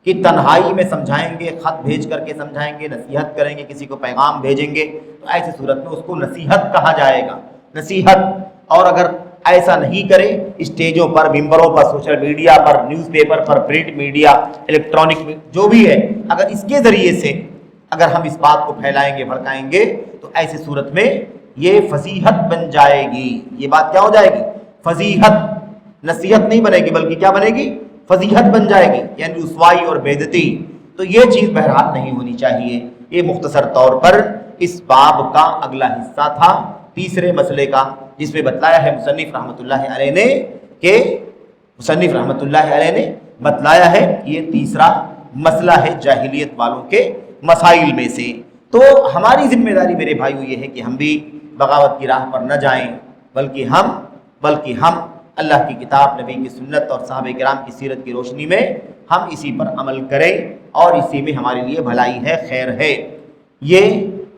کہ تنہائی میں سمجھائیں گے، خط بھیج کر کے سمجھائیں گے، نصیحت کریں گے، کسی کو پیغام بھیجیں گے تو ایسی صورت میں اس کو نصیحت کہا جائے گا، نصیحت۔ اور اگر ایسا نہیں کرے، اسٹیجوں پر، ممبروں پر، سوشل میڈیا پر، نیوز پیپر پر، پرنٹ میڈیا، الیکٹرانک جو بھی ہے، اگر اس کے ذریعے سے اگر ہم اس بات کو پھیلائیں گے، بھڑکائیں گے تو ایسی صورت میں یہ فضیحت بن جائے گی، یہ بات کیا ہو جائے گی، فضیحت، نصیحت نہیں بنے گی بلکہ کیا بنے گی، فضیحت بن جائے گی، یعنی رسوائی اور بے عزتی۔ تو یہ چیز بہرحال نہیں ہونی چاہیے۔ یہ مختصر طور پر اس باب کا اگلا حصہ تھا، تیسرے مسئلے کا، جس میں بتلایا ہے مصنف رحمۃ اللہ علیہ نے کہ بتلایا ہے یہ تیسرا مسئلہ ہے جاہلیت والوں کے مسائل میں سے۔ تو ہماری ذمہ داری میرے بھائیو یہ ہے کہ ہم بھی بغاوت کی راہ پر نہ جائیں، بلکہ ہم اللہ کی کتاب، نبی کی سنت اور صحابہ کرام کی سیرت کی روشنی میں ہم اسی پر عمل کریں، اور اسی میں ہمارے لیے بھلائی ہے، خیر ہے۔ یہ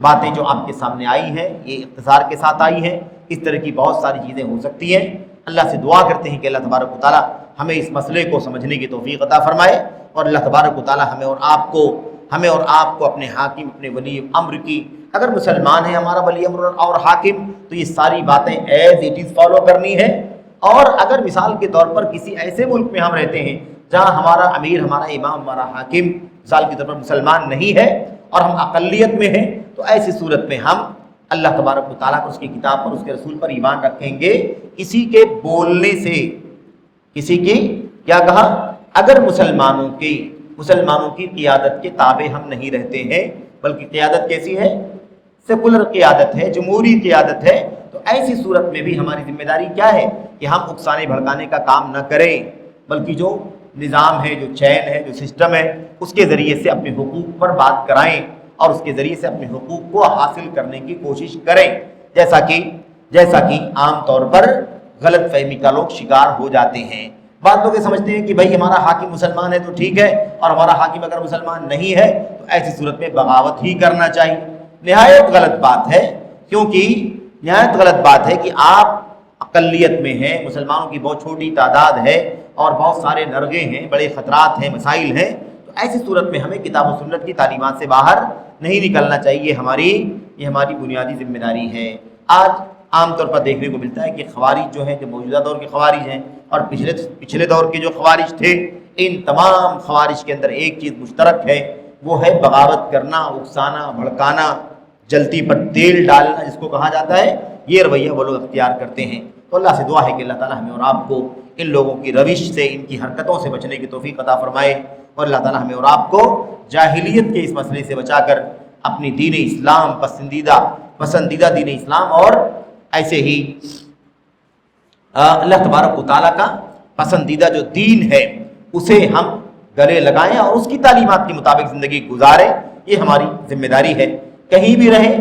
باتیں جو آپ کے سامنے آئی ہیں یہ اختصار کے ساتھ آئی ہیں، اس طرح کی بہت ساری چیزیں ہو سکتی ہیں۔ اللہ سے دعا کرتے ہیں کہ اللہ تبارک و تعالیٰ ہمیں اس مسئلے کو سمجھنے کی توفیق عطا فرمائے، اور اللہ تبارک و تعالیٰ ہمیں اور آپ کو اپنے حاکم، اپنے ولی امر کی، اگر مسلمان ہے ہمارا ولی امر اور حاکم تو یہ ساری باتیں ایز اٹ از فالو کرنی ہے، اور اگر مثال کے طور پر کسی ایسے ملک میں ہم رہتے ہیں جہاں ہمارا امیر، ہمارا امام، ہمارا حاکم مثال کے طور پر مسلمان نہیں ہے اور ہم اقلیت میں ہیں، تو ایسی صورت میں ہم اللہ تبارک و تعالیٰ پر، اس کی کتاب پر، اس کے رسول پر ایمان رکھیں گے۔ کسی کے بولنے سے، کسی کی کیا کہا، اگر مسلمانوں کی قیادت کے تابع ہم نہیں رہتے ہیں، بلکہ قیادت کیسی ہے، سیکولر قیادت ہے، جمہوری قیادت ہے، تو ایسی صورت میں بھی ہماری ذمہ داری کیا ہے کہ ہم اکسانے بھڑکانے کا کام نہ کریں، بلکہ جو نظام ہے، جو چین ہے، جو سسٹم ہے، اس کے ذریعے سے اپنے حقوق پر بات کرائیں اور اس کے ذریعے سے اپنے حقوق کو حاصل کرنے کی کوشش کریں، جیسا کہ عام طور پر غلط فہمی کا لوگ شکار ہو جاتے ہیں۔ بعض لوگ یہ سمجھتے ہیں کہ بھائی ہمارا حاکم مسلمان ہے تو ٹھیک ہے، اور ہمارا حاکم اگر مسلمان نہیں ہے تو ایسی صورت میں بغاوت ہی کرنا چاہیے۔ نہایت غلط بات ہے، نہایت غلط بات ہے کہ آپ اقلیت میں ہیں، مسلمانوں کی بہت چھوٹی تعداد ہے اور بہت سارے نرغے ہیں، بڑے خطرات ہیں، مسائل ہیں، تو ایسی صورت میں ہمیں کتاب و سنت کی تعلیمات سے باہر نہیں نکلنا چاہیے۔ یہ ہماری بنیادی ذمہ داری ہے۔ آج عام طور پر دیکھنے کو ملتا ہے کہ خوارج جو ہیں، جو موجودہ دور کے خوارج ہیں اور پچھلے دور کے جو خوارج تھے، ان تمام خوارج کے اندر ایک چیز مشترک ہے، وہ ہے بغاوت کرنا، اکسانا، بھڑکانا، جلتی پر تیل ڈالنا جس کو کہا جاتا ہے، یہ رویہ وہ لوگ اختیار کرتے ہیں۔ تو اللہ سے دعا ہے کہ اللہ تعالیٰ ہمیں اور آپ کو ان لوگوں کی روش سے، ان کی حرکتوں سے بچنے کی توفیق عطا فرمائے، اور اللہ تعالیٰ ہمیں اور آپ کو جاہلیت کے اس مسئلے سے بچا کر اپنی دین اسلام، پسندیدہ دین اسلام، اور ایسے ہی اللہ تبارک و تعالیٰ کا پسندیدہ جو دین ہے اسے ہم گلے لگائیں اور اس کی تعلیمات کے مطابق زندگی گزاریں۔ یہ ہماری ذمہ داری ہے، کہیں بھی رہیں،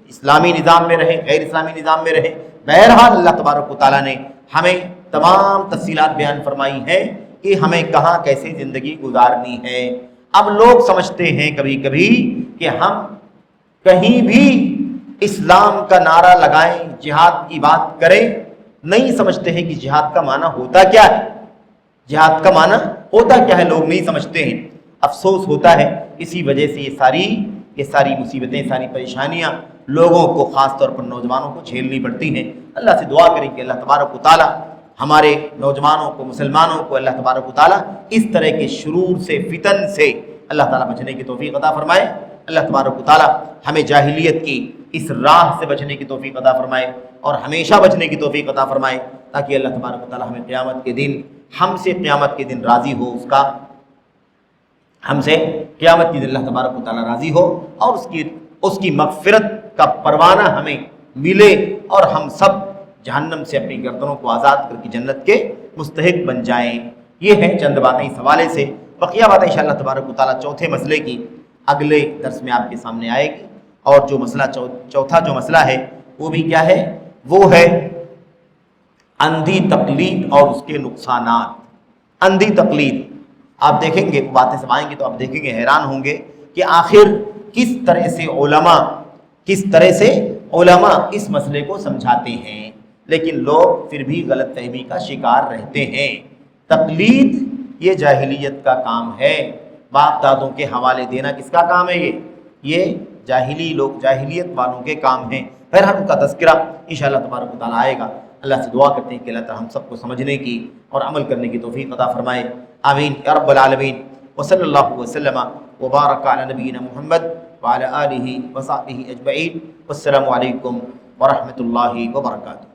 اسلامی نظام میں رہیں، غیر اسلامی نظام میں رہیں، بہرحال اللہ تبارک و تعالیٰ نے ہمیں تمام تفصیلات بیان فرمائی ہیں کہ ہمیں کہاں کیسے زندگی گزارنی ہے۔ اب لوگ سمجھتے ہیں کبھی کبھی کہ ہم کہیں بھی اسلام کا نعرہ لگائیں، جہاد کی بات کریں، نہیں سمجھتے ہیں کہ جہاد کا معنی ہوتا کیا ہے، جہاد کا معنی ہوتا کیا ہے، لوگ نہیں سمجھتے ہیں۔ افسوس ہوتا ہے، اسی وجہ سے یہ ساری مصیبتیں، ساری پریشانیاں لوگوں کو، خاص طور پر نوجوانوں کو جھیلنی پڑتی ہیں۔ اللہ سے دعا کریں کہ اللہ تبارک و تعالیٰ ہمارے نوجوانوں کو، مسلمانوں کو اللہ تبارک و تعالیٰ اس طرح کے شرور سے، فتن سے اللہ تعالیٰ بچنے کی توفیق عطا فرمائے۔ اللہ تبارک و تعالیٰ ہمیں جاہلیت کی اس راہ سے بچنے کی توفیق عطا فرمائے اور ہمیشہ بچنے کی توفیق عطا فرمائے، تاکہ اللہ تبارک و تعالیٰ ہمیں قیامت کے دن، ہم سے قیامت کے دن راضی ہو، ہم سے قیامت کے دن اللہ تبارک و تعالیٰ راضی ہو، اور اس کی مغفرت کا پروانہ ہمیں ملے، اور ہم سب جہنم سے اپنی گردنوں کو آزاد کر کے جنت کے مستحق بن جائیں۔ یہ ہیں چند باتیں اس حوالے سے۔ بقیہ بات انشاءاللہ تبارک و تعالیٰ چوتھے مسئلے کی اگلے درس میں آپ کے سامنے آئے گی. اور جو مسئلہ چوتھا جو مسئلہ ہے وہ بھی کیا ہے؟ وہ ہے اندھی تقلید اور اس کے نقصانات. اندھی تقلید آپ دیکھیں گے، باتیں سب آئیں گی تو آپ دیکھیں گے، حیران ہوں گے کہ آخر کس طرح سے علماء اس مسئلے کو سمجھاتے ہیں، لیکن لوگ پھر بھی غلط فہمی کا شکار رہتے ہیں. تقلید یہ جاہلیت کا کام ہے. باپ دادوں کے حوالے دینا کس کا کام ہے؟ یہ جاہلیت والوں کے کام ہیں. بہرحال ان کا تذکرہ انشاءاللہ تبارک و تعالیٰ آئے گا. اللہ سے دعا کرتے ہیں کہ اللہ تعالیٰ ہم سب کو سمجھنے کی اور عمل کرنے کی توفیق عطا فرمائے. آمین یا رب العالمین. وصلی اللہ وسلم وبارک علی نبینا محمد وعلی آلہ وصحبہ اجمعین. والسلام علیکم ورحمۃ اللہ وبرکاتہ.